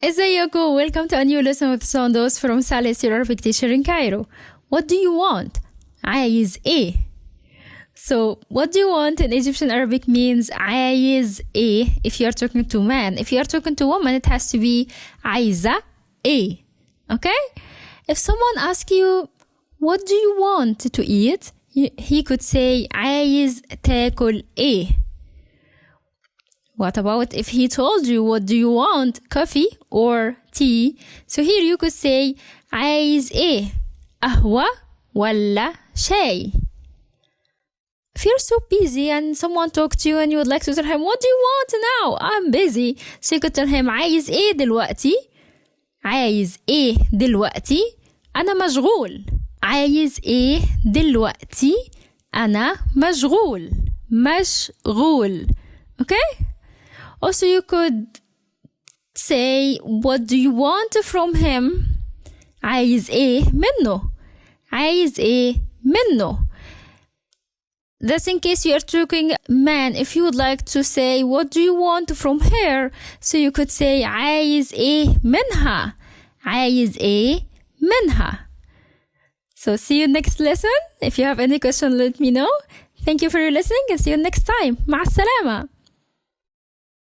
ازيكم, welcome to a new lesson with Sandos from SalisArabic teacher in Cairo. What do you want? عايز ايه? So what do you want in Egyptian Arabic means عايز ايه if you are talking to man. If you are talking to woman, it has to be عايزة ايه. Okay? If someone asks you, what do you want to eat? He could say عايز تاكل ايه? What about if he told you, what do you want? Coffee or tea? So here you could say عايز ايه? قهوة ولا شاي? If you're so busy and someone talked to you and you would like to tell him, what do you want now? I'm busy. So you could tell him عايز ايه دلوقتي? عايز ايه دلوقتي؟ أنا مشغول. عايز ايه دلوقتي؟ أنا مشغول. مشغول. Okay? Also, you could say, what do you want from him? عايز ايه منه? عايز ايه منه? That's in case you are talking man. If you would like to say, what do you want from her? So you could say, عايز ايه منها? عايز ايه منها? So see you next lesson. If you have any question, let me know. Thank you for your listening and see you next time. مع السلامة.